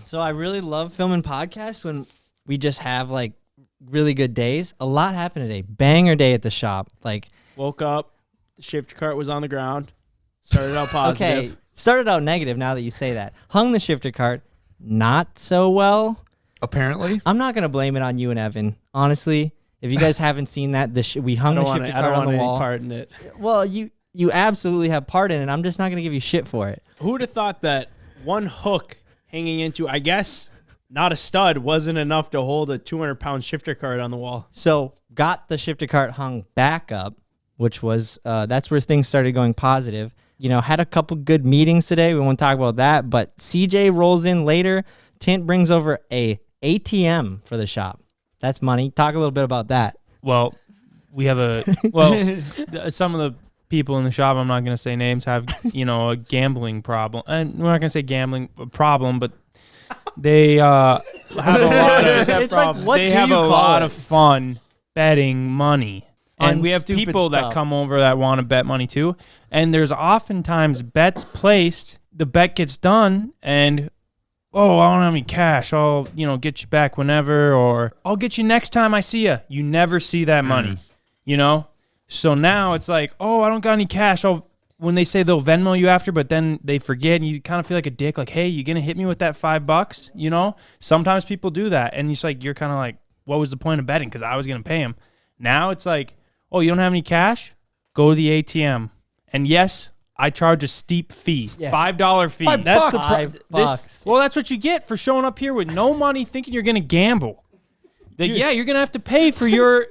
So I really love filming podcasts when we just have like really good days. A lot happened today. Banger day at the shop. Like Woke up, the shifter cart was on the ground. Started out positive. okay, started out negative now that you say that. Hung the shifter cart not so well. Apparently. I'm not going to blame it on you and Evan. Honestly, if you guys haven't seen that, we hung the shifter cart on the wall. I don't want any part in it. Well, you absolutely have part in it. I'm just not going to give you shit for it. Who would have thought that one hook hanging into, I guess, not a stud, wasn't enough to hold a 200-pound shifter cart on the wall? So got the shifter cart hung back up, which was, that's where things started going positive. You know, had a couple good meetings today. We won't talk about that, but CJ rolls in later. Tint brings over a ATM for the shop. That's money. Talk a little bit about that. Well, we have some of the people in the shop, I'm not going to say names, have, a gambling problem. And we're not going to say gambling problem, but they have a lot of, It's like, what they do have you a call lot it? of fun betting money. And On we have stupid people stuff. that come over that want to bet money too. And there's oftentimes bets placed, the bet gets done, and I don't have any cash. I'll, get you back whenever, or I'll get you next time I see you. You never see that money, So now it's like, I don't got any cash. When they say they'll Venmo you after, but then they forget, and you kind of feel like a dick. Like, hey, you gonna hit me with that $5? Sometimes people do that, and you're kind of like, what was the point of betting? Because I was gonna pay him. Now it's like, you don't have any cash? Go to the ATM. And yes, I charge a steep fee, Yes. $5 fee. $5. That's the $5. Well, that's what you get for showing up here with no money, thinking you're going to gamble. You're going to have to pay for your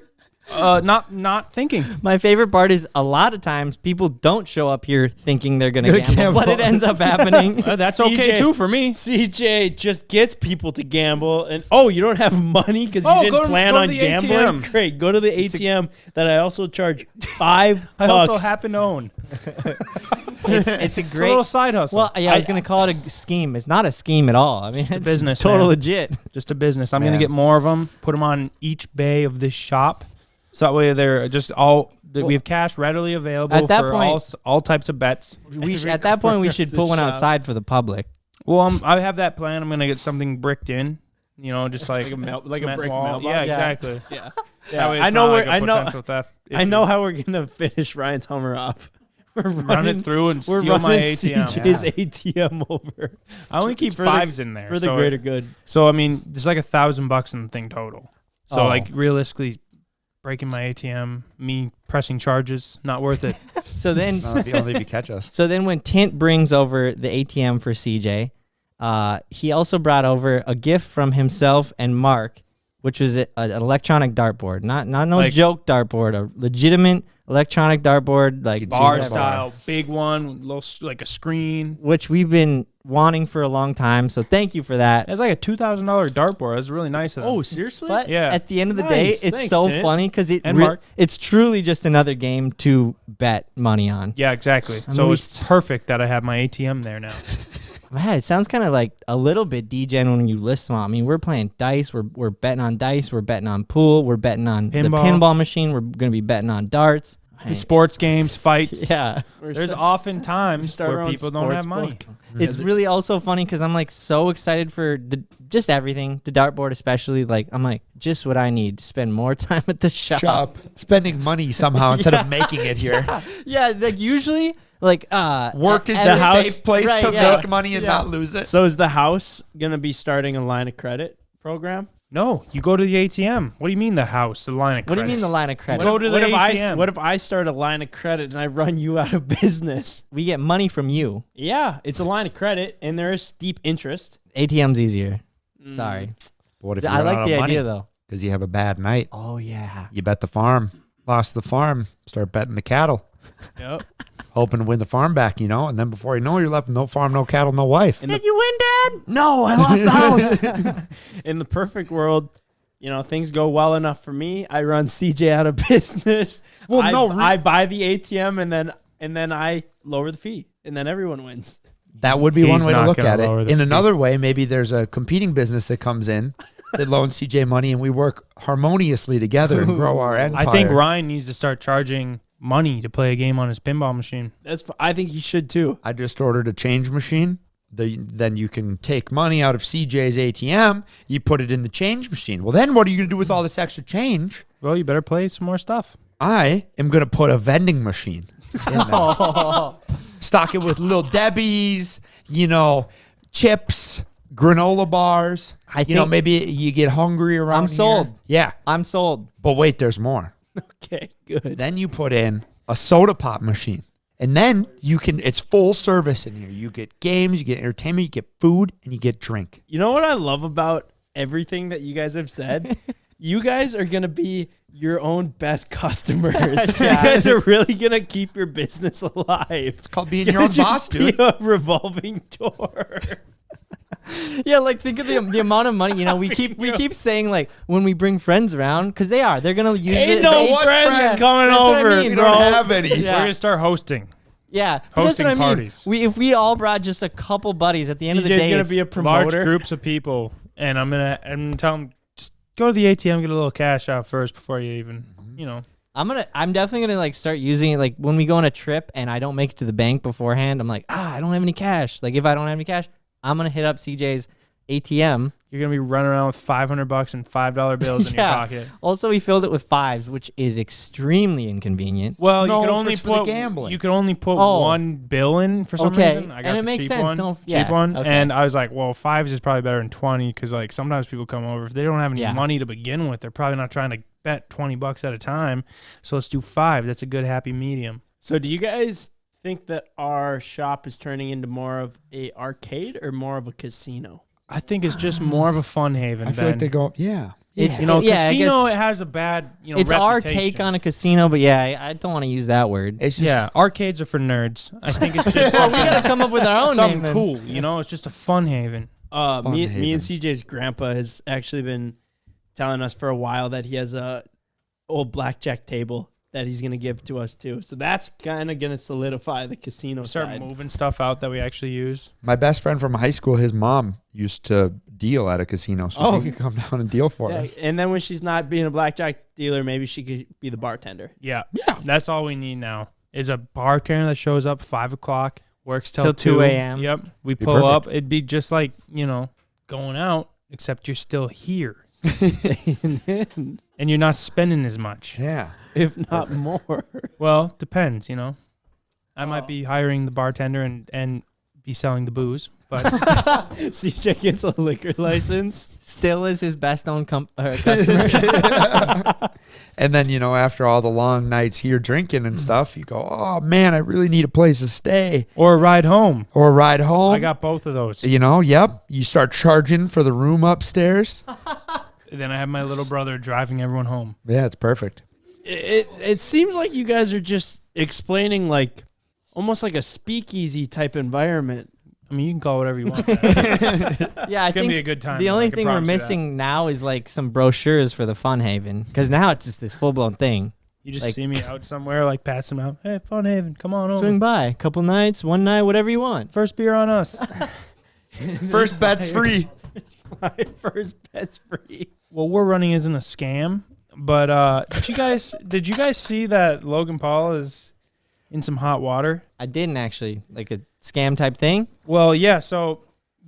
not thinking. My favorite part is a lot of times people don't show up here thinking they're going to gamble, but it ends up happening. That's okay too for me. CJ just gets people to gamble, and you don't have money because you didn't plan on the gambling. ATM. Great, go to the ATM that I also charge $5. I also happen to own. It's a It's a great little side hustle. Well, yeah, I was going to call it a scheme. It's not a scheme at all. I mean, it's a business, total man. legit. Just a business. I'm going to get more of them, put them on each bay of this shop. So that way they're just we have cash readily available At that for point- all types of bets. At that point, we should put one shop. outside for the public. Well, I have that plan. I'm going to get something bricked in, just like Like a cement brick wall. mailbox? Yeah, Yeah. exactly. Yeah. That way it's I know not where- like a I know- potential theft I issue. know how we're gonna finish Ryan's Hummer off. We're Run it through and We're steal my running ATM. CJ's ATM over. I only keep For the- fives in there. for the so greater good. So I mean, there's like $1,000 in the thing total. So Oh. like realistically, breaking my ATM, me pressing charges, not worth it. So then, Only if you catch us. so then when Tint brings over the ATM for CJ, he also brought over a gift from himself and Mark, which was an electronic dartboard, not no Like- joke dartboard, a legitimate electronic dartboard, like Bar whatever, style, big one, little like a screen. which we've been wanting for a long time. So thank you for that. It's like a $2,000 dartboard. It's really nice of them. Oh, seriously? But Yeah. at the end of the Nice. day, it's Thanks, so Tint. funny because And Mark. it's truly just another game to bet money on. Yeah, exactly. mean, So we it's perfect that I have my ATM there now. Man, it sounds kind of like a little bit degen when you list them all. I mean, we're playing dice. We're betting on dice. We're betting on pool. We're betting on the Pinball. pinball machine. We're going to be betting on darts. The sports games, fights. Yeah. There's often times start our where own people don't have sports money. book. It's really also funny because I'm like so excited for just everything, the dartboard especially. Like, I'm like, just what I need to spend more time at the shop. Spending money somehow instead of making it here. Yeah, like usually, like, Work is at the a house- safe place right, to yeah. make money and not lose it. So is the house gonna be starting a line of credit program? No, you go to the ATM. What do you mean the house, the line of What credit? do you mean the line of credit? Go to the What if ATM. what if I start a line of credit and I run you out of business? We get money from you. Yeah, it's a line of credit and there is steep interest. ATM's easier. Sorry. What if you I run like out the of idea, money though. because you have a bad night? Oh, yeah. You bet the farm, lost the farm, start betting the cattle, Yep. hoping to win the farm back, and then before you know it, you're left with no farm, no cattle, no wife. Did you win, Dad? No, I lost the house. In the perfect world, things go well enough for me. I run CJ out of business. Well, I buy the ATM and then I lower the fee and then everyone wins. That would be one He's way to not look gonna at lower it. the In fee. another way, maybe there's a competing business that comes in that loans CJ money and we work harmoniously together and grow our empire. I think Ryan needs to start charging money to play a game on his pinball machine. I think you should too. I just ordered a change machine then you can take money out of CJ's ATM. You put it in the change machine. Well, then what are you going to do with all this extra change? Well, you better play some more stuff. I am going to put a vending machine in there. Stock it with Little Debbie's, chips, granola bars. Maybe you get hungry around I'm sold. here. Yeah. I'm sold. But wait, there's more. Okay, good. Then you put in a soda pop machine. And then it's full service in here. You get games, you get entertainment, you get food, and you get drink. You know what I love about everything that you guys have said? You guys are going to be your own best customers. You guys are really going to keep your business alive. It's called being your own boss, dude. A revolving door. Yeah, like think of the amount of money. We keep saying like when we bring friends around because they're gonna use it. Ain't no friends coming over. We don't have any. Yeah. We're gonna start hosting. Yeah, but that's Hosting what I mean. parties. If we all brought just a couple buddies at the end of the CJ's day, going to be a promoter. Large groups of people, and I'm gonna tell them just go to the ATM, get a little cash out first before you even, I'm definitely gonna like start using it like when we go on a trip and I don't make it to the bank beforehand. I'm like, I don't have any cash. Like if I don't have any cash, I'm gonna hit up CJ's ATM. You're gonna be running around with $500 and $5 bills in your pocket. Also, we filled it with fives, which is extremely inconvenient. Well, No, you could only for the put gambling. You could only put one bill in for some reason. I got and it the makes cheap sense. one, Yeah, cheap one, okay. and I was like, well, fives is probably better than 20 because like sometimes people come over if they don't have any money to begin with, they're probably not trying to bet $20 at a time. So let's do fives. That's a good happy medium. So do you guys think that our shop is turning into more of a arcade or more of a casino? I think it's just more of a fun haven. I feel like they go, yeah. It's casino. It has a bad, it's our take on a casino, but I don't want to use that word. It's just, arcades are for nerds. I think it's just Well, we gotta come up with our own something name, cool. It's just a fun haven. Me haven. and CJ's grandpa has actually been telling us for a while that he has a old blackjack table that he's going to give to us too. So that's kind of going to solidify the casino Start side. moving stuff out that we actually use. my best friend from high school, his mom used to deal at a casino, so she could come down and deal for us. And then when she's not being a blackjack dealer, maybe she could be the bartender. Yeah. That's all we need now is a bartender that shows up 5 o'clock, works till 2 a.m. Yep. We Be pull perfect. up. It'd be just like, going out, except you're still here. And you're not spending as much. Yeah. If not more. Well, depends, I might be hiring the bartender and be selling the booze, but CJ gets a liquor license. Still is his best owned customer. And then, after all the long nights here drinking and stuff, you go, oh, man, I really need a place to stay. or a ride home. Or a ride home. I got both of those. Yep. You start charging for the room upstairs. Then I have my little brother driving everyone home. Yeah, it's perfect. It seems like you guys are just explaining like almost like a speakeasy type environment. I mean, you can call it whatever you want. Yeah, I It's gonna think be a good time. the though, I only can thing we're promise you that. missing now is like some brochures for the Fun Haven because now it's just this full blown thing. You just like- see me out somewhere, like passing out. Hey, Fun Haven, come on over. Swing by, couple nights, one night, whatever you want. First beer on us. First bet's free. My first pet's free. What we're running isn't a scam, but did you guys see that Logan Paul is in some hot water? I didn't actually like a scam type thing. Well, yeah. So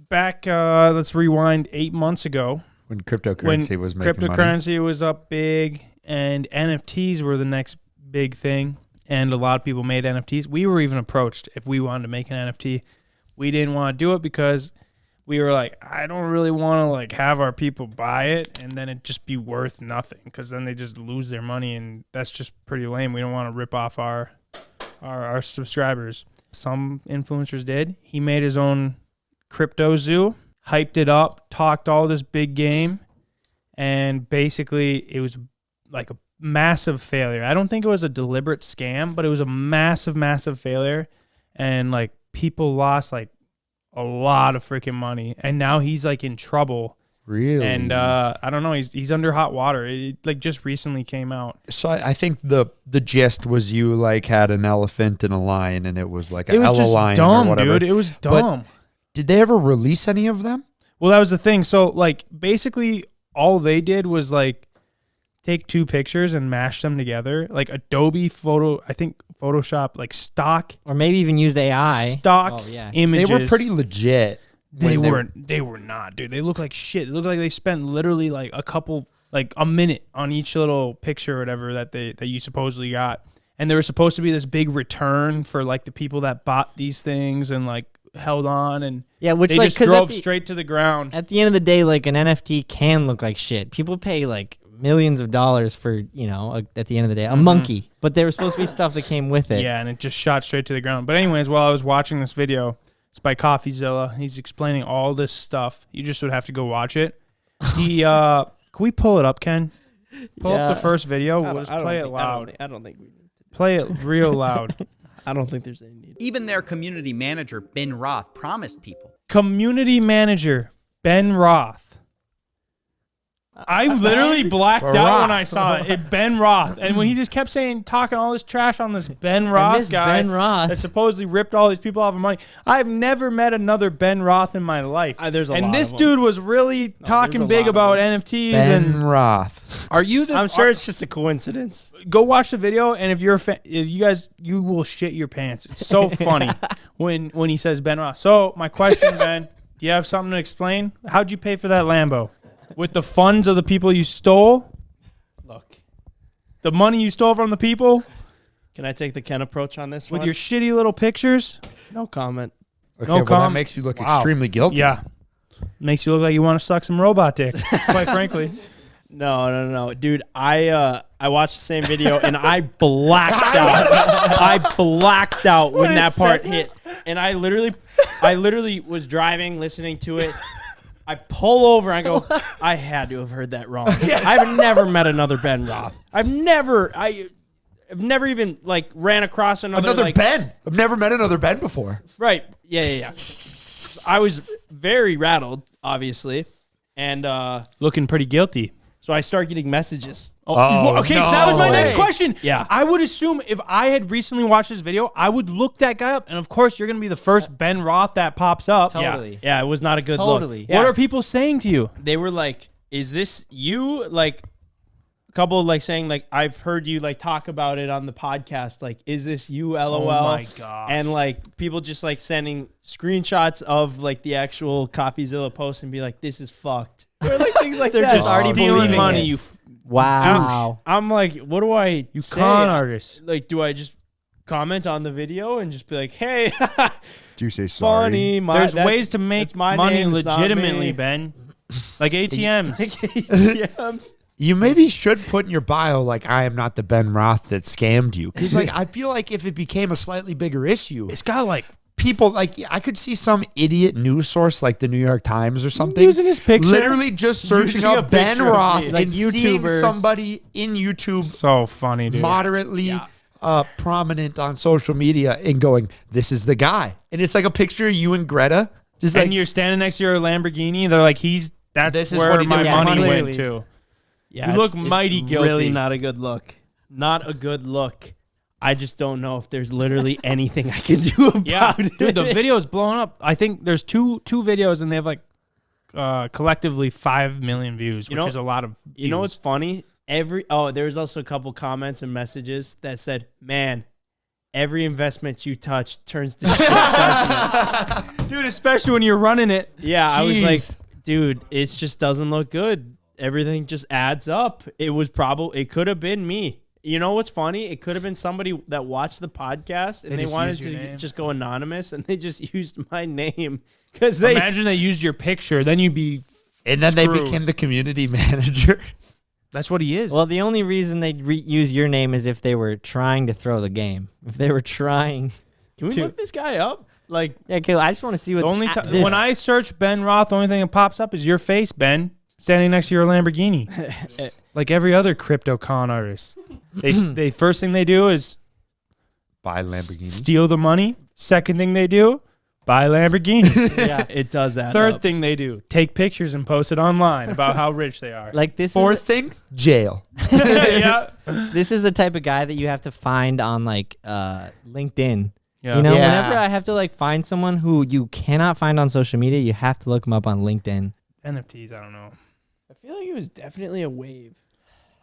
back, let's rewind 8 months ago. When cryptocurrency was making money. Cryptocurrency was up big, and NFTs were the next big thing, and a lot of people made NFTs. We were even approached if we wanted to make an NFT. We didn't want to do it because we were like, I don't really want to like have our people buy it and then it just be worth nothing because then they just lose their money, and that's just pretty lame. We don't want to rip off our subscribers. Some influencers did. He made his own crypto zoo, hyped it up, talked all this big game, and basically it was like a massive failure. I don't think it was a deliberate scam, but it was a massive, massive failure, and like people lost like a lot of freaking money, and now he's like in trouble. Really? And I don't know, he's under hot water. It like just recently came out. So I think the gist was you like had an elephant and a lion, and it was like It an was just lion or dumb, whatever. dude. It was dumb. Did they ever release any of them? Well, that was the thing. So like basically all they did was like take two pictures and mash them together, like Adobe Photoshop, like stock Or maybe even use AI. stock images. They were pretty legit. They were not, dude. They look like shit. They look like they spent literally like a minute on each little picture or whatever that you supposedly got. And there was supposed to be this big return for like the people that bought these things and like held on, and which they like just drove straight to the ground. At the end of the day, like an NFT can look like shit. People pay like millions of dollars for, at the end of the day, a monkey. But there was supposed to be stuff that came with it. Yeah, and it just shot straight to the ground. But anyways, while I was watching this video, it's by CoffeeZilla. He's explaining all this stuff. You just would have to go watch it. Can we pull it up, Ken? Pull up the first video. We'll just play it loud. I don't think we need to. Play it real loud. I don't think there's any need. Even their community manager, Ben Roth, promised people. Community manager, Ben Roth. I literally blacked out when I saw it. Ben Roth. And when he just kept talking all this trash on this Ben Roth guy Ben Roth that supposedly ripped all these people off of money. I've never met another Ben Roth in my life. There's a lot and this of them. dude was really talking big about NFTs. Ben Roth. Are you I'm sure it's just a coincidence. Go watch the video, and if you're a fan, you will shit your pants. It's so funny when he says Ben Roth. So my question, Ben, do you have something to explain? How'd you pay for that Lambo? With the funds of the people you stole? Look. The money you stole from the people? Can I take the Ken approach on this With one? your shitty little pictures? No comment. Okay, No well, that comment. makes you look extremely guilty. Yeah. Makes you look like you want to suck some robot dick, quite frankly. No. Dude, I watched the same video and I blacked out. I blacked out when that part hit. And I literally was driving, listening to it. I pull over and I go, I had to have heard that wrong. I've never met another Ben Roth. I've never even like ran across another like, Ben. I've never met another Ben before. Right. Yeah. I was very rattled, obviously. And Looking pretty guilty. so I start getting messages. Oh, okay, so that was my next question. Yeah. I would assume if I had recently watched this video, I would look that guy up, and of course, you're going to be the first Ben Roth that pops up. Totally. Yeah, it was not a good Totally. look. What are people saying to you? They were like, is this you? Like, a couple like saying, like, I've heard you like talk about it on the podcast. Like, is this you? LOL. Oh my gosh. And like people just like sending screenshots of like the actual CoffeeZilla post and be like, this is fucked. Or like things like They're that. just already Stealing believing money, it. you Wow. I'm like, what do I say? con artist. Like, do I just comment on the video and just be like, hey, Do you say sorry? funny. There's ways to make that's my money name, it's not legitimately, me. Ben. Like ATMs. ATMs. You maybe should put in your bio, like, I am not the Ben Roth that scammed you. Because, like, I feel like if it became a slightly bigger issue, It's got like people, like, I could see some idiot news source like the New York Times or something. using his picture. Literally just searching Using a up Ben picture of Roth me. and Like seeing YouTuber. somebody in YouTube so funny, dude. moderately prominent on social media and going, this is the guy. And it's like a picture of you and Greta. Just And like, you're standing next to your Lamborghini. They're like, that's This is where what he my did. Yeah, money clearly. went to. Yeah, You look mighty guilty. Really not a good look. Not a good look. I just don't know if there's literally anything I can do about Yeah, it. dude, the video is blowing up. I think there's two videos, and they have like collectively 5 million views, which is a lot of views. You know what's funny? There was also a couple comments and messages that said, man, every investment you touch turns to shit, doesn't it? Dude, especially when you're running it. Yeah, I was like, Jeez. dude, it just doesn't look good. Everything just adds up. It could have been me. You know what's funny? It could have been somebody that watched the podcast and They they just wanted used your to name. just go anonymous and they just used my name because they. Imagine they used your picture, then you'd be. and then they Screwed. became the community manager. That's what he is. Well, the only reason they'd use your name is if they were trying to throw the game. If they were trying. Can we look this guy up? Like, Yeah, okay, I just want to see what the only this- time when I search Ben Roth, the only thing that pops up is your face, Ben, standing next to your Lamborghini, like every other crypto con artist. They first thing they do is Buy Lamborghini. steal the money. Second thing they do, buy Lamborghini. yeah. it does that. Third thing they do, take pictures and post it online about how rich they are. Like this Fourth thing, jail. Yeah. this is the type of guy that you have to find on like LinkedIn. Yeah. You know, Yeah. whenever I have to like find someone who you cannot find on social media, you have to look them up on LinkedIn. NFTs, I don't know. I feel like it was definitely a wave.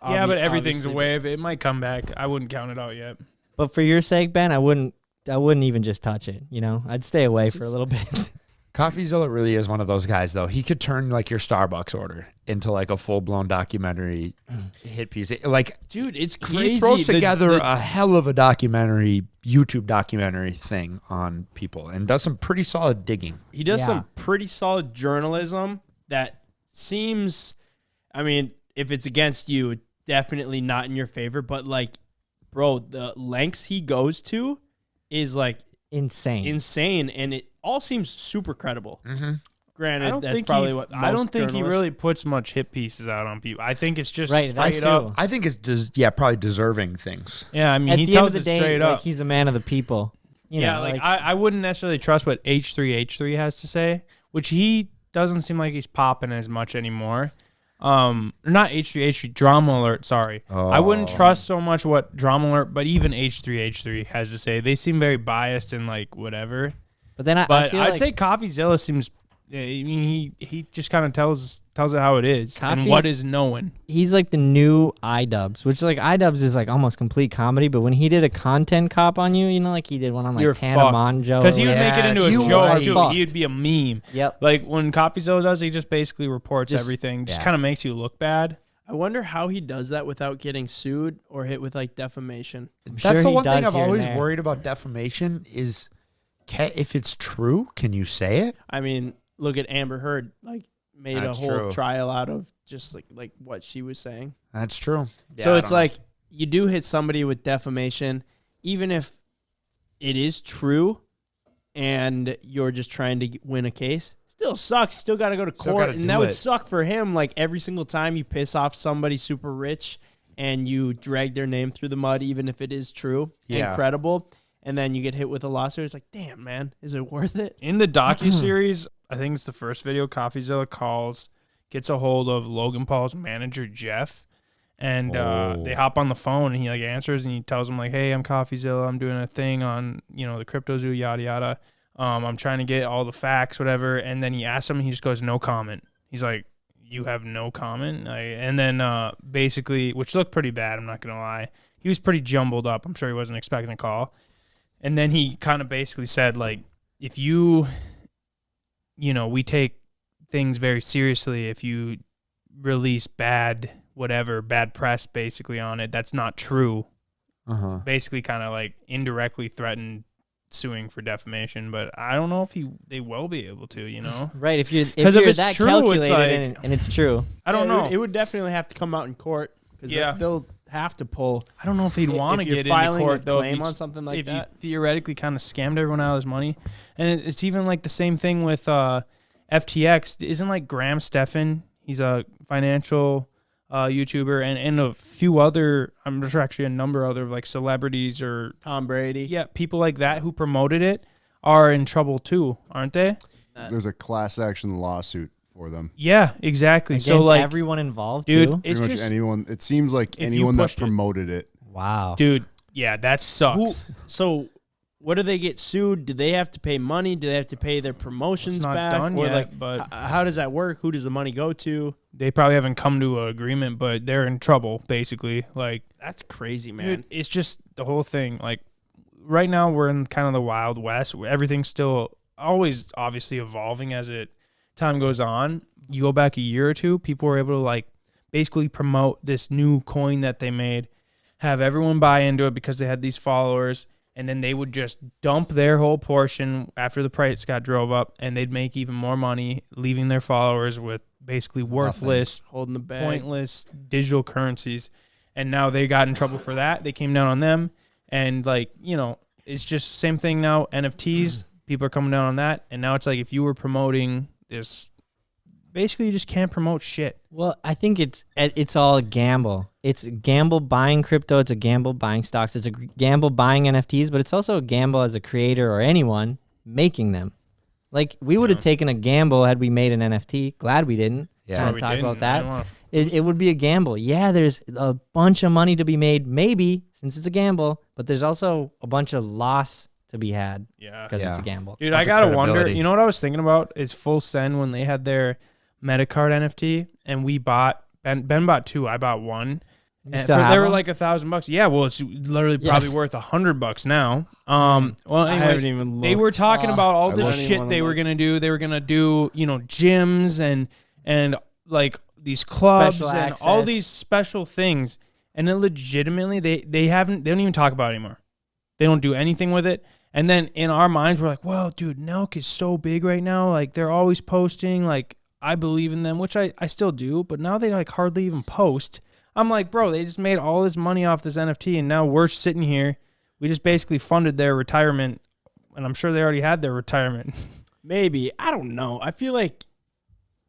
Yeah, but everything's a obviously. wave. It might come back. I wouldn't count it out yet. But for your sake, Ben, I wouldn't even just touch it. You know, I'd stay away for a little bit. CoffeeZilla really is one of those guys, though. He could turn like your Starbucks order into like a full-blown documentary hit piece. Dude, it's crazy. He throws together a hell of a documentary, YouTube documentary thing on people and does some pretty solid digging. He does Yeah. some pretty solid journalism that seems, I mean, if it's against you, definitely not in your favor. But like, bro, the lengths he goes to is like Insane. and it all seems super credible. Mm-hmm. Granted, I don't that's think probably he, what I don't most think he journalists- really puts much hit pieces out on people. I think it's just Right, straight that's up. true. I think it's probably deserving things. Yeah, I mean, At he the end tells of the it day, straight like up. he's a man of the people. You Yeah, know, like I wouldn't necessarily trust what H3H3 has to say, which he doesn't seem like he's popping as much anymore. Not H3H3, Drama Alert, sorry. I wouldn't trust so much what Drama Alert, but even H3H3 has to say. They seem very biased and like whatever. but then I But feel I'd like say CoffeeZilla seems. I mean, he just kind of tells it how it is and Coffee- what is known. he's like the new iDubbbz, which like iDubbbz is like almost complete comedy. But when he did a content cop on you, you know, like he did one on like You're Tana fucked. Monjo. Because he would make it Yeah, into a you joke are too. fucked. He would be a meme. Yep. Like when CoffeeZilla does, he just basically reports Just- everything. Just yeah. kind of makes you look bad. I wonder how he does that without getting sued or hit with like defamation. That's sure the he one thing does I've here and always there. worried about defamation is, if it's true, can you say it? I mean, look at Amber Heard, like made That's a whole true. trial out of just like what she was saying. That's true. So it's like you do hit somebody with defamation, even if it is true and you're just trying to win a case. Still sucks. Still got to go to Still court. gotta And do that would it. suck for him. Like every single time you piss off somebody super rich and you drag their name through the mud, even if it is true Yeah. and credible, and then you get hit with a lawsuit, it's like, damn, man, is it worth it? In the docuseries, I think it's the first video, CoffeeZilla gets a hold of Logan Paul's manager, Jeff. And they hop on the phone and he like answers and he tells him like, hey, I'm CoffeeZilla. I'm doing a thing on, the crypto zoo, yada, yada. I'm trying to get all the facts, whatever. And then he asks him and he just goes, no comment. He's like, you have no comment? And then basically, which looked pretty bad, I'm not going to lie. He was pretty jumbled up. I'm sure he wasn't expecting a call. And then he kind of basically said like, if we take things very seriously. If you release bad press basically on it, that's not true. Basically kind of like indirectly threatened suing for defamation, but I don't know if they will be able to, right. If you're if it's that true, it's calculated like- and it's true. I don't know. It would definitely have to come out in court because Yeah. they'll have to pull. I don't know if he'd want to if you're get into filing court a though. claim if on something like if that. you theoretically kind of scammed everyone out of his money, and it's even like the same thing with FTX. Isn't like Graham Stephan? He's a financial YouTuber, and a few other. I'm sure actually a number of other like celebrities or Tom Brady. people like that who promoted it are in trouble too, aren't they? There's a class action lawsuit for them. Yeah, exactly. Against So like, everyone involved, dude, too. it's Pretty much just anyone. It seems like if you anyone that pushed it. promoted it. Wow. dude. Yeah, that sucks. So, what do they get sued? Do they have to pay money? Do they have to pay their promotions It's not back? done or yet, like, but- how does that work? Who does the money go to? They probably haven't come to an agreement, but they're in trouble basically. Like. That's crazy, man. Dude, it's just the whole thing. Like right now, we're in kind of the Wild West where everything's still always obviously evolving as time goes on. You go back a year or two, people were able to like basically promote this new coin that they made, have everyone buy into it because they had these followers, and then they would just dump their whole portion after the price got drove up, and they'd make even more money, leaving their followers with basically worthless, Holding the bag. pointless digital currencies. And now they got in trouble for that. They came down on them. And like, it's just same thing now. NFTs, people are coming down on that. And now it's like if you were promoting this, basically you just can't promote shit. Well, I think it's all a gamble. It's a gamble buying crypto. It's a gamble buying stocks. It's a gamble buying NFTs, but it's also a gamble as a creator or anyone making them. Like we would have taken a gamble had we made an NFT. Glad we didn't. Yeah. Kind of We talk didn't. about I that. didn't wanna It would be a gamble. Yeah, there's a bunch of money to be made, maybe, since it's a gamble, but there's also a bunch of loss to be had Yeah. because it's Yeah. a gamble. Dude, Bunch I of gotta wonder. credibility. You know what I was thinking about is Full Send when they had their Metacard NFT, and we bought Ben bought two, I bought one. And still they have were them? like $1,000. Yeah, well, it's literally probably worth $100 now. Well, I anyways, haven't even they were looked. talking about all I this looked. shit they were gonna do. They were gonna do, gyms and like these clubs Special and all access. these special things. And then legitimately, they don't even talk about it anymore. They don't do anything with it. And then in our minds, we're like, well, dude, Nelk is so big right now. Like, they're always posting. Like, I believe in them, which I still do. But now they like hardly even post. I'm like, bro, they just made all this money off this NFT, and now we're sitting here. We just basically funded their retirement, and I'm sure they already had their retirement. Maybe. I don't know. I feel like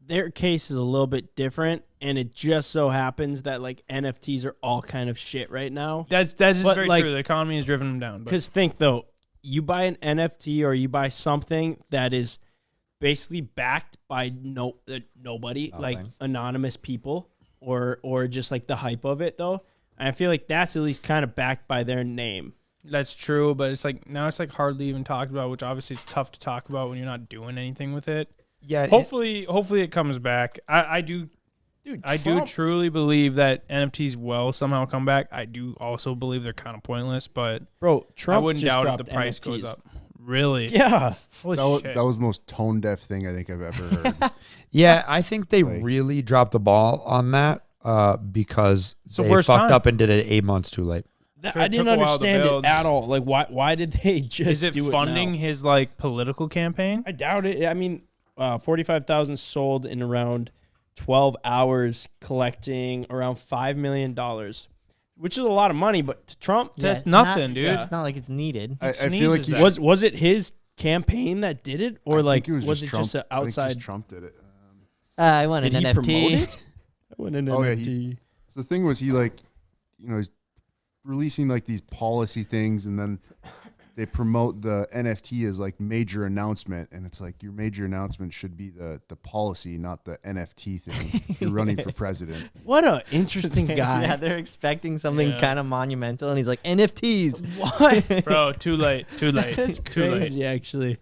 their case is a little bit different, and it just so happens that like NFTs are all kind of shit right now. That's just But, very like- true. The economy has driven them down. But Because think though, you buy an NFT or you buy something that is basically backed by nobody, like Nothing. anonymous people, or just like the hype of it though. And I feel like that's at least kind of backed by their name. that's true. But it's like now it's like hardly even talked about, which obviously it's tough to talk about when you're not doing anything with it. Yeah. Hopefully it comes back. I do. Dude, I do truly believe that NFTs will somehow come back. I do also believe they're kind of pointless, but Bro, Trump I wouldn't just doubt if dropped the price NFTs. goes up. Really? Yeah. Holy shit. That was the most tone deaf thing I think I've ever heard. Yeah, I think they Like- really dropped the ball on that because the they worst fucked time. up and did it 8 months too late. That, Sure, I it didn't took a while to understand it build. at all. Like, why did they just Is it do funding now? his like political campaign? I doubt it. I mean, 45,000 sold in around 12 hours, collecting around $5 million, which is a lot of money. But to Trump, That's not- nothing, dude. It's not like it's needed. I feel like sneezes he at- was it his campaign that did it, or I like think was it Trump. just an I think outside? just Trump did it. I want Did an he NFT. promote it? I want an Oh, yeah, NFT. So the thing was, he like, he's releasing like these policy things, and then they promote the NFT as like major announcement, and it's like your major announcement should be the policy, not the NFT thing. You're running for president. What a interesting guy. Yeah, they're expecting something Yeah. kind of monumental, and he's like NFTs. What? Bro, too late. Too late. That's too late. crazy, actually.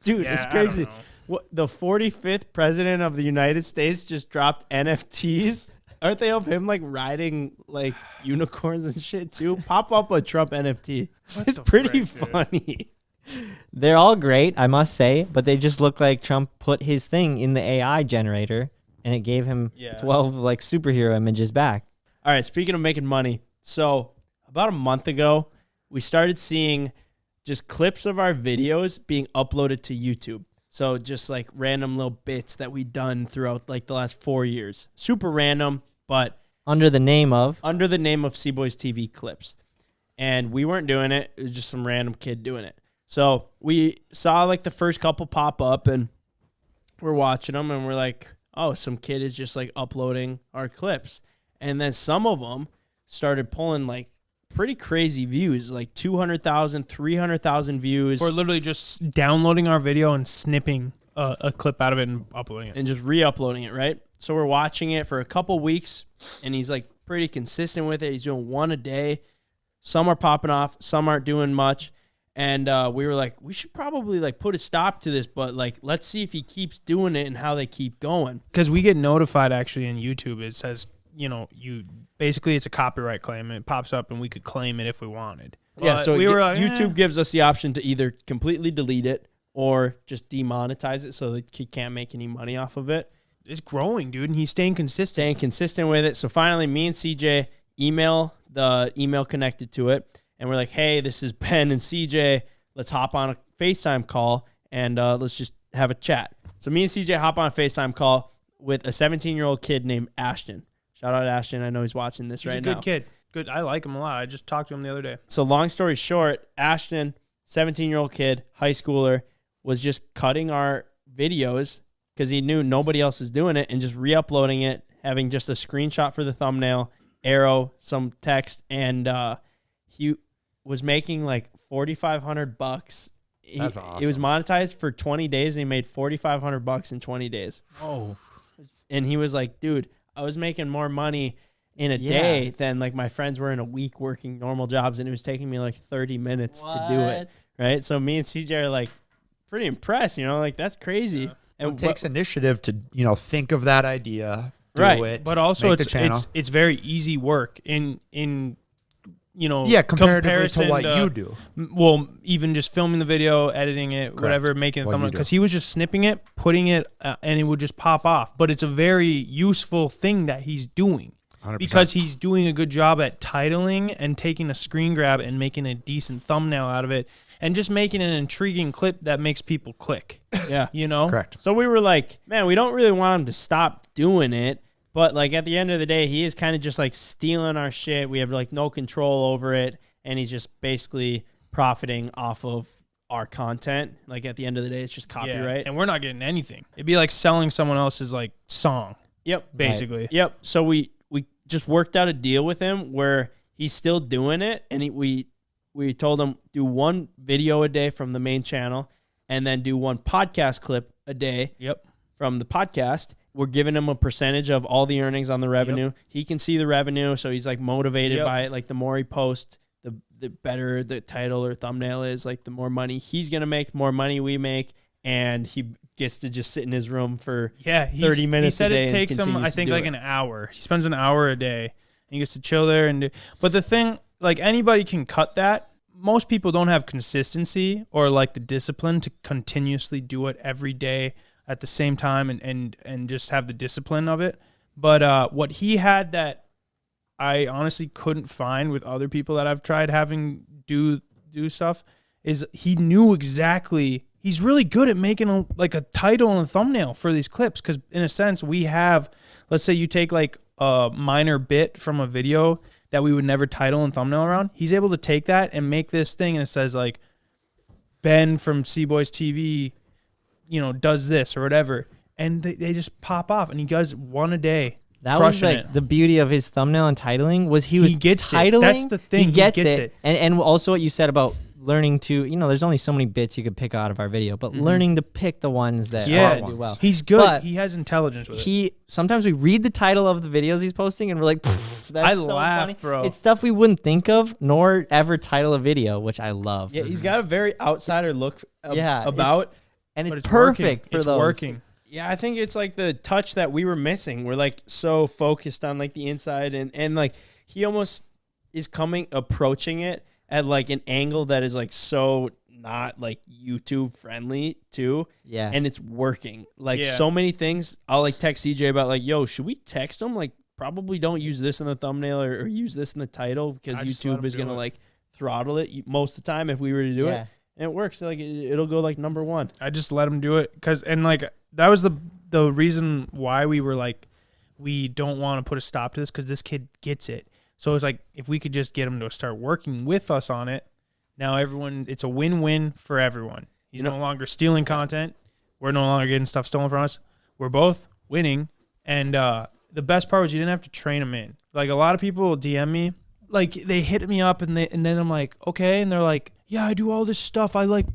Dude, Yeah, it's I don't crazy. know. What, the 45th president of the United States just dropped NFTs. Aren't they of him like riding like unicorns and shit too? Pop up a Trump NFT. It's the pretty frick, dude? funny. They're all great, I must say, but they just look like Trump put his thing in the AI generator, and it gave him Yeah. 12 like superhero images back. All right, speaking of making money, so about a month ago, we started seeing just clips of our videos being uploaded to YouTube. So just like random little bits that we've done throughout like the last 4 years. Super random, but Under the name of under the name of Cboystv clips. And we weren't doing it. It was just some random kid doing it. So we saw like the first couple pop up, and we're watching them, and we're like, oh, some kid is just like uploading our clips. And then some of them started pulling like pretty crazy views, like 200,000, 300,000 views, Or literally just downloading our video and snipping a clip out of it and uploading it. and just re-uploading it, right? So we're watching it for a couple weeks, and he's like pretty consistent with it. He's doing one a day. Some are popping off, some aren't doing much. And we were like, we should probably like put a stop to this, but like, let's see if he keeps doing it and how they keep going. Because we get notified actually in YouTube. It says, you basically it's a copyright claim, and it pops up, and we could claim it if we wanted. Yeah, But so we were like, YouTube gives us the option to either completely delete it or just demonetize it so that he can't make any money off of it. it's growing, dude, and he's staying consistent. Staying consistent with it. So finally, me and CJ email the email connected to it, and we're like, hey, this is Ben and CJ. Let's hop on a FaceTime call, and let's just have a chat. So me and CJ hop on a FaceTime call with a 17-year-old kid named Ashton. Shout out Ashton. I know he's watching this He's right a good now. kid. Good. I like him a lot. I just talked to him the other day. So long story short, Ashton, 17-year-old kid, high schooler, was just cutting our videos because he knew nobody else was doing it and just re-uploading it, having just a screenshot for the thumbnail, arrow, some text, and he was making like $4,500. That's It was awesome. monetized for 20 days, and he made $4,500 in 20 days. oh, And he was like, dude, I was making more money in a Yeah. day than like my friends were in a week working normal jobs, and it was taking me like 30 minutes to do it. Right. So me and CJ are like pretty impressed, like that's crazy. It And takes initiative to think of that idea, do Right. it. But also make the channel. it's very easy work in comparatively to what comparison you do. Well, even just filming the video, editing it, whatever, making a What thumbnail, you do. because he was just snipping it, putting it, and it would just pop off. But it's a very useful thing that he's doing 100%. because he's doing a good job at titling and taking a screen grab and making a decent thumbnail out of it, and just making an intriguing clip that makes people click. Yeah. Correct. So we were like, man, we don't really want him to stop doing it. But like at the end of the day, he is kind of just like stealing our shit. We have like no control over it. And he's just basically profiting off of our content. Like at the end of the day, it's just copyright. And we're not getting anything. It'd be like selling someone else's like song, Yep. basically. Right. Yep. So we just worked out a deal with him where he's still doing it. And we told him do one video a day from the main channel and then do one podcast clip a day from the podcast. We're giving him a percentage of all the earnings on the revenue. He can see the revenue. So he's like motivated by it. Like the more he posts, the better the title or thumbnail is, like the more money he's going to make, the more money we make. And he gets to just sit in his room for 30 minutes He said a day. it takes him, I think, like an hour. He spends an hour a day. And he gets to chill there. But the thing, like anybody can cut that. Most people don't have consistency or like the discipline to continuously do it every day at the same time and just have the discipline of it. But what he had that I honestly couldn't find with other people that I've tried having do stuff is he knew exactly. He's really good at making a title and a thumbnail for these clips because in a sense we have, let's say you take like a minor bit from a video that we would never title and thumbnail around. He's able to take that and make this thing and it says like Ben from Cboystv, does this or whatever. And they just pop off and he does one a day. That was like the beauty of his thumbnail and titling was he was gets titling. It. That's the thing. He gets it. And also what you said about learning to, there's only so many bits you could pick out of our video, but learning to pick the ones that do well. He's good. But he has intelligence with it. Sometimes we read the title of the videos he's posting and we're like, that's I so laugh, funny. bro. It's stuff we wouldn't think of nor ever title a video, which I love. Yeah, he's got a very outsider look about. And but it's perfect for it's those. working. Yeah, I think it's like the touch that we were missing. We're like so focused on like the inside and like he almost is approaching it at like an angle that is like so not like YouTube friendly too. Yeah. And it's working. Like so many things. I'll like text CJ about like, yo, should we text him? Like probably don't use this in the thumbnail or use this in the title because YouTube is going to like throttle it most of the time if we were to do it. And it works. Like it'll go like number one. I just let him do it that was the reason why we were like, we don't want to put a stop to this because this kid gets it. So it's like if we could just get him to start working with us on it, now it's a win-win for everyone. He's no longer stealing content. We're no longer getting stuff stolen from us. We're both winning. And the best part was you didn't have to train him in. Like a lot of people DM me, like they hit me up and then I'm like, okay. And they're like, yeah, I do all this stuff. I like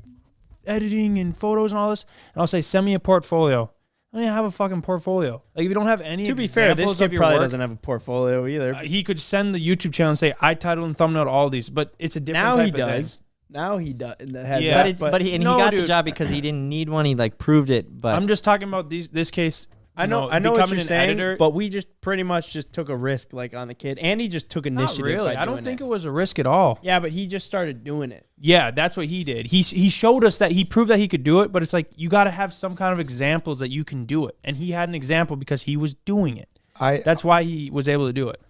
editing and photos and all this. And I'll say, send me a portfolio. I don't even have a fucking portfolio. Like if you don't have any to be fair, this kid probably doesn't have a portfolio either. He could send the YouTube channel and say, I titled and thumbnailed all these, but it's a different type of thing. Now he does. Yeah, but he got the job because he didn't need one. He like proved it. But I'm just talking about this case. I know what you're saying, editor, but we just pretty much just took a risk like on the kid, and he just took initiative. Not really. I don't think it was a risk at all. Yeah, but he just started doing it. Yeah, that's what he did. He showed us that he proved that he could do it, but it's like you got to have some kind of examples that you can do it, and he had an example because he was doing it. That's why he was able to do it.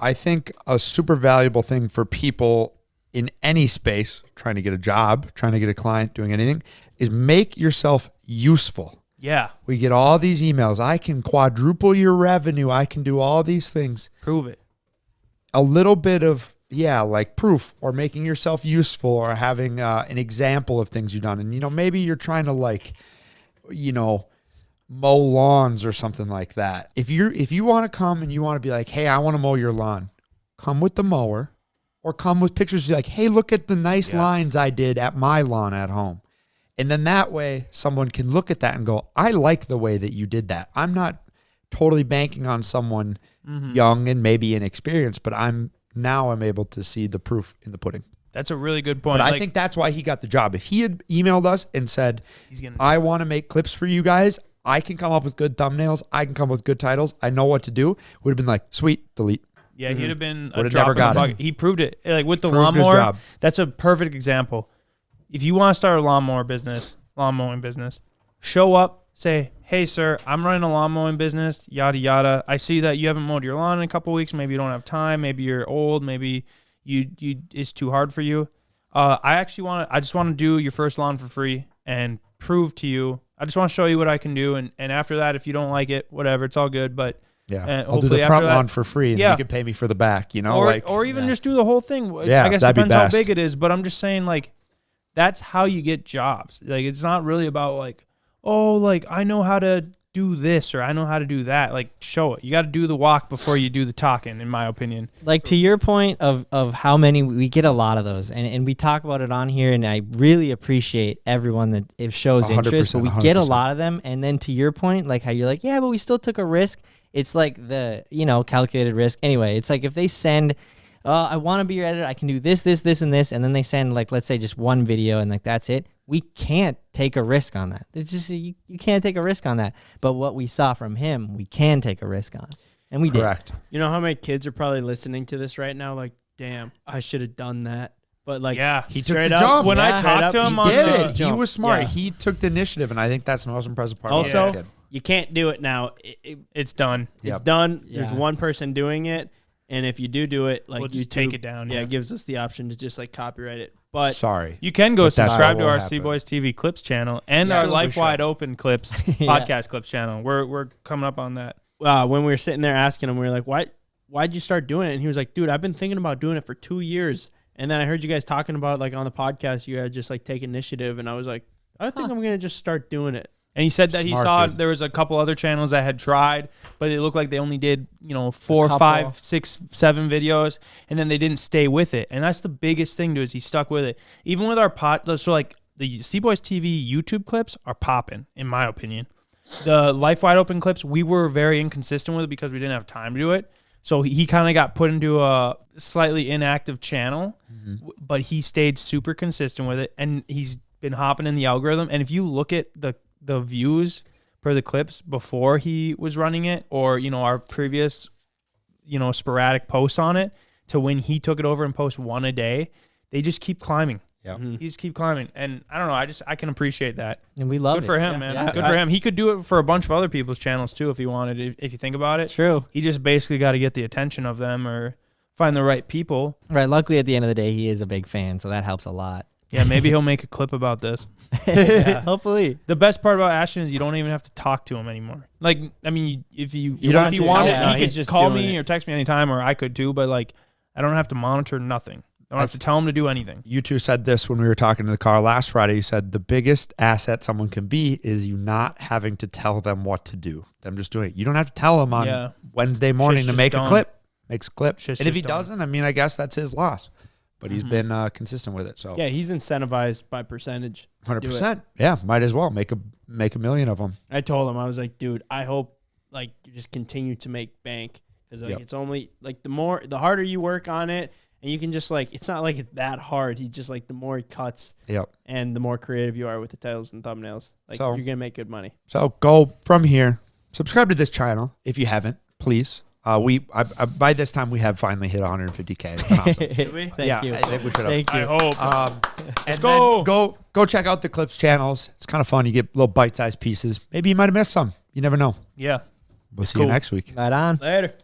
I think a super valuable thing for people in any space, trying to get a job, trying to get a client, doing anything, is make yourself useful. Yeah. We get all these emails. I can quadruple your revenue. I can do all these things. Prove it. A little bit of, like proof or making yourself useful or having an example of things you've done. And, maybe you're trying to mow lawns or something like that. If you want to come and you want to be like, hey, I want to mow your lawn, come with the mower or come with pictures like, hey, look at the nice lines I did at my lawn at home. And then that way someone can look at that and go, I like the way that you did that. I'm not totally banking on someone young and maybe inexperienced, but I'm able to see the proof in the pudding. That's a really good point. But I think that's why he got the job. If he had emailed us and said, I want to make clips for you guys, I can come up with good thumbnails. I can come up with good titles. I know what to do. Would have been like, sweet, delete. Yeah, he'd have been a Would've drop never in the got it. bucket. He proved it. Like with the Proved his lawnmower, job. that's a perfect example. If you want to start a lawn mowing business, show up, say, hey, sir, I'm running a lawn mowing business, yada, yada. I see that you haven't mowed your lawn in a couple weeks. Maybe you don't have time. Maybe you're old. Maybe you it's too hard for you. I just want to do your first lawn for free and prove to you. I just want to show you what I can do. And after that, if you don't like it, whatever, it's all good. But yeah, I'll do the front lawn for free, and you can pay me for the back, you know, or even just do the whole thing. Yeah, I guess it that'd be depends how best. big it is, but I'm just saying, like, that's how you get jobs. Like, it's not really about like, oh, like I know how to do this or I know how to do that. Like, show it. You got to do the walk before you do the talking, in my opinion. Like, to your point of how many, we get a lot of those, and we talk about it on here, and I really appreciate everyone that it shows interest, but we get a 100%. lot of them. And then to your point, like how you're like, yeah, but we still took a risk. It's like the, calculated risk. Anyway, it's like if they send, I want to be your editor, I can do this, this, this, and this, and then they send, like, let's say just one video and like that's it. We can't take a risk on that. It's just, you can't take a risk on that. But what we saw from him, we can take a risk on. And we Correct. did. You know how many kids are probably listening to this right now? Like, damn, I should have done that. But like, Yeah. He took straight the up, jump. When I yeah, talked to straight him up, on He the did. He was smart. Yeah. He took the initiative, and I think that's the most impressive part Also, about that kid. you can't do it now. It's done. It's Yep. done. Yeah. There's one person doing it, and if you do it, like We'll YouTube, just take it down. Yeah, Yeah. it gives us the option to just like copyright it. But Sorry. You can go But that's subscribe what to will our happen. Cboystv Clips channel and Yeah, our we Life should. Wide Open Clips Yeah. podcast clips channel. We're coming up on that. when we were sitting there asking him, we were like, why'd you start doing it? And he was like, dude, I've been thinking about doing it for 2 years. And then I heard you guys talking about, like, on the podcast, you had just like take initiative, and I was like, I think I'm gonna just start doing it. And he said that he Smart, saw dude. there was a couple other channels that had tried, but it looked like they only did, 4, couple. 5, 6, 7 videos, and then they didn't stay with it. And that's the biggest thing, dude, is he stuck with it. Even with our so like the Cboystv YouTube clips are popping, in my opinion. The Life Wide Open clips, we were very inconsistent with it because we didn't have time to do it. So he kind of got put into a slightly inactive channel, but he stayed super consistent with it, and he's been hopping in the algorithm. And if you look at the views per the clips before he was running it, or our previous sporadic posts on it, to when he took it over and post one a day, they just keep climbing. Yeah. He just keep climbing, and I don't know, I can appreciate that. And we love Good it. for him, Yeah. man. Yeah. Good for him. He could do it for a bunch of other people's channels too if he wanted. If you think about it, True. he just basically got to get the attention of them or find the right people. Right. Luckily, at the end of the day, he is a big fan, so that helps a lot. Yeah, maybe he'll make a clip about this. Hopefully. The best part about Ashton is you don't even have to talk to him anymore. Like, I mean, if you don't have if you to- wanted, yeah, he he's could just call doing me it. or text me anytime, or I could too. But like, I don't have to monitor nothing. I don't have to tell him to do anything. You two said this when we were talking to the car last Friday. You said the biggest asset someone can be is you not having to tell them what to do. Them just doing it. You don't have to tell them on Yeah. Wednesday morning Shit's to just make a done. clip. Makes a clip. Shit's And if he just done. doesn't, I mean, I guess that's his loss. But he's been consistent with it. So Yeah, he's incentivized by percentage. 100%. Yeah, might as well make a million of them. I told him, I was like, dude, I hope like you just continue to make bank, because like Yep. it's only like the harder you work on it, and you can just like, it's not like it's that hard. He's just like, the more he cuts Yep. and the more creative you are with the titles and thumbnails, like So- you're gonna make good money. So go from here. Subscribe to this channel if you haven't, please. By this time we have finally hit 150K. It's been awesome. Thank you. I think we should have. Thank you. I hope. And go. then go check out the Clips channels. It's kind of fun. You get little bite-sized pieces. Maybe you might have missed some. You never know. Yeah. We'll see you cool. next week. Right on. Later.